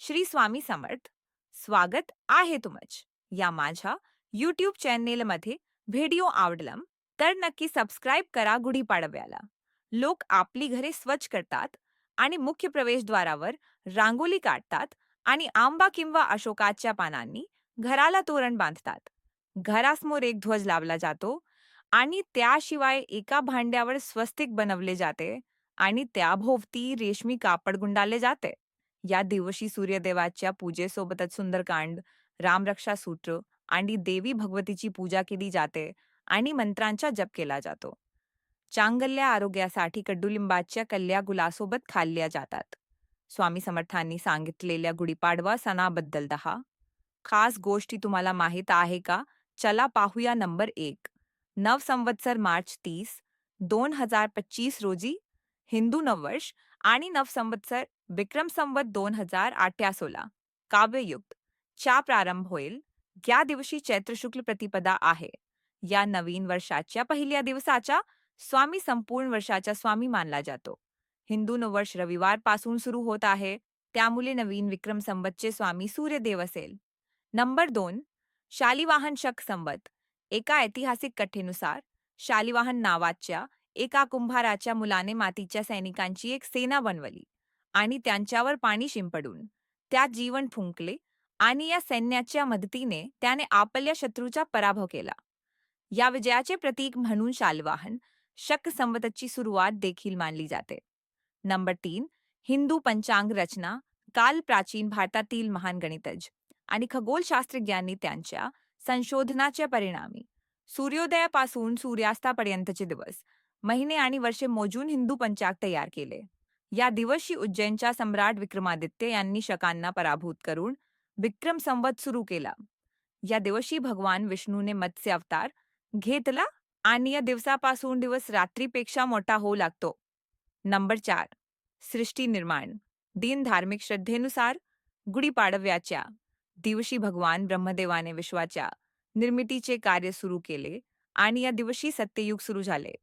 श्री स्वामी समर्थ. स्वागत आहे तुमच या माझ्या यूट्यूब चॅनेलमध्ये. व्हिडिओ आवडला तर नक्की सबस्क्राईब करा. गुढीपाडव्याला लोक आपली घरे स्वच्छ करतात आणि मुख्य प्रवेशद्वारावर रांगोळी काढतात आणि आंबा किंवा अशोकाच्या पानांनी घराला तोरण बांधतात. घरासमोर एक ध्वज लावला जातो आणि त्याशिवाय एका भांड्यावर स्वस्तिक बनवले जाते आणि त्याभोवती रेशमी कापड गुंडाळले जाते. या दिवशी सूर्यदेवाच्या पूजेसोबतच सुंदरकांड, रामरक्षा सूत्र आणि देवी भगवतीची पूजा केली जाते आणि मंत्रांचा जप केला जातो. चांगल्या आरोग्यासाठी कडुलिंबाच्या कल्या गुलासोबत खाल्ल्या जातात. स्वामी समर्थांनी सांगितलेल्या गुढीपाडवा सणाबद्दल 10 खास गोष्टी तुम्हाला माहीत आहे का? चला पाहूया. नंबर 1. नव संवत्सर मार्च 30, 2025 रोजी हिंदू नववर्ष आणि नव संवत्सर विक्रम संवत 2016 काव्ययुक्त चा प्रारंभ होईल. या दिवशी चैत्र शुक्ल प्रतिपदा आहे. या नवीन वर्षाच्या पहिल्या दिवसाचा स्वामी संपूर्ण वर्षाचा स्वामी मानला जातो. हिंदू नववर्ष रविवारपासून सुरू होत आहे, त्यामुळे नवीन विक्रम संवतचे स्वामी सूर्यदेव असेल. नंबर 2. शालिवाहन शक संवत. एका ऐतिहासिक कथेनुसार शालिवाहन नावाच्या एका कुंभाराच्या मुलाने मातीच्या सैनिकांची एक सेना बनवली आणि त्यांच्यावर पाणी शिंपडून त्यात जीवन फुंकले आणि या सैन्याच्या मदतीने त्याने आपल्या शत्रूचा पराभव केला. या विजयाचे प्रतीक म्हणून शालिवाहन शक संवतची सुरुवात देखील मानली जाते. नंबर 3. हिंदू पंचांग रचना. काल प्राचीन भारतातील महान गणितज्ञ आणि खगोलशास्त्रज्ञांनी त्यांच्या संशोधनाच्या परिणामी सूर्योदयापासून सूर्यास्तापर्यंतचे दिवस, महिने आणि वर्षे मोजून हिंदू पंचांग तयार केले. या दिवशी उज्जैनच्या सम्राट विक्रमादित्य यांनी शकांना पराभूत करून विक्रम संवत सुरू केला. या दिवशी भगवान विष्णूने मत्स्य अवतार घेतला आणि या दिवसापासून दिवस रात्रीपेक्षा मोठा होऊ लागतो. नंबर 4. सृष्टी निर्माण दिन. धार्मिक श्रद्धेनुसार गुढीपाडव्याच्या दिवशी भगवान ब्रह्मदेवाने विश्वाच्या निर्मितीचे कार्य सुरू केले आणि या दिवशी सत्ययुग सुरू झाले.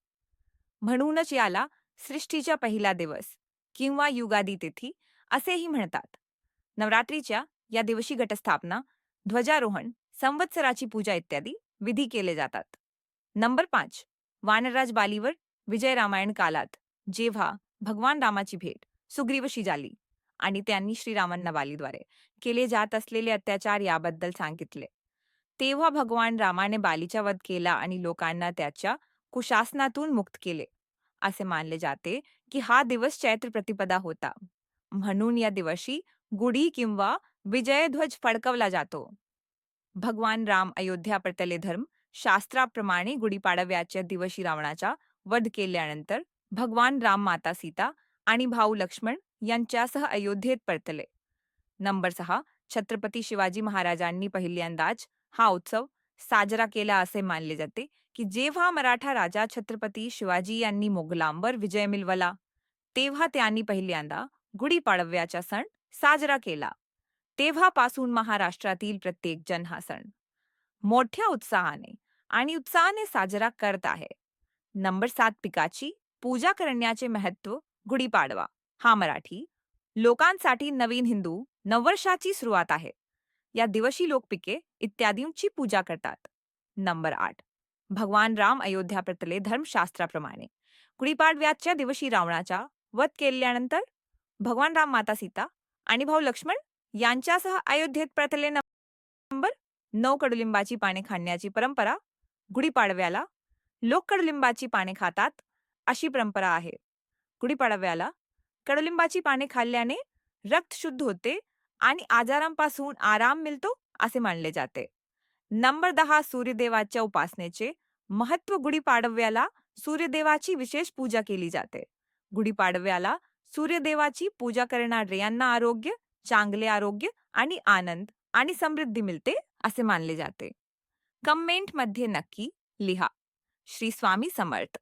म्हणूनच याला सृष्टीचा पहिला दिवस किंवा युगादी तिथी असेही म्हणतात. नवरात्रीच्या या दिवशी घटस्थापना, ध्वजारोहण, संवत्सराची पूजा इत्यादी विधी केले जातात. नंबर 5. वानरराज बालीवर विजय. रामायण काळात जेव्हा भगवान रामाची भेट सुग्रीवशी झाली आणि त्यांनी श्रीरामांना बालीद्वारे केले जात असलेले अत्याचार याबद्दल सांगितले, तेव्हा भगवान रामाने बालीचा वध केला आणि लोकांना त्याच्या कुशासनातून मुक्त केले. असे मानले जाते की हा दिवस चैत्र प्रतिपदा होता, म्हणून या दिवशी गुढी किंवा विजयध्वज फडकवला जातो. भगवान राम अयोध्या परतले. धर्म शास्त्राप्रमाणे गुढीपाडव्याच्या दिवशी रावणाचा वध केल्यानंतर भगवान राम, माता सीता आणि भाऊ लक्ष्मण यांच्यासह अयोध्येत परतले. नंबर 6. छत्रपती शिवाजी महाराजांनी पहिल्यांदाच हा उत्सव साजरा केला असे मानले जाते की जेव्हा मराठा राजा छत्रपती शिवाजी यांनी मोगलांवर विजय मिळवला, तेव्हा त्यांनी पहिल्यांदा गुढीपाडव्याचा सण साजरा केला. तेव्हापासून महाराष्ट्रातील प्रत्येक जण हा सण मोठ्या उत्साहाने साजरा करत आहे. नंबर 7. पिकाची पूजा करण्याचे महत्त्व. गुढीपाडवा हा मराठी लोकांसाठी नवीन हिंदू नववर्षाची सुरुवात आहे. या दिवशी लोक पिके इत्यादींची पूजा करतात. नंबर 8. भगवान राम अयोध्या परतले. धर्मशास्त्राप्रमाणे गुढीपाडव्याच्या दिवशी रावणाचा वध केल्यानंतर भगवान राम, माता सीता आणि भाऊ लक्ष्मण यांच्यासह अयोध्येत परतले. नंबर 9. कडुलिंबाची पाने खाण्याची परंपरा. गुढीपाडव्याला लोक कडुलिंबाची पाने खातात अशी परंपरा आहे. गुढीपाडव्याला कडुलिंबाची पाने खाल्ल्याने रक्त शुद्ध होते आणि आजारांपासून आराम मिळतो असे मानले जाते. नंबर 10. सूर्यदेवाच्या उपासनेचे महत्त्व. गुढीपाडव्याला सूर्यदेवाची विशेष पूजा केली जाते. गुढीपाडव्याला सूर्यदेवाची पूजा करणाऱ्यांना आरोग्य, चांगले आरोग्य आणि आनंद आणि समृद्धी मिळते असे मानले जाते. कमेंटमध्ये नक्की लिहा. श्री स्वामी समर्थ.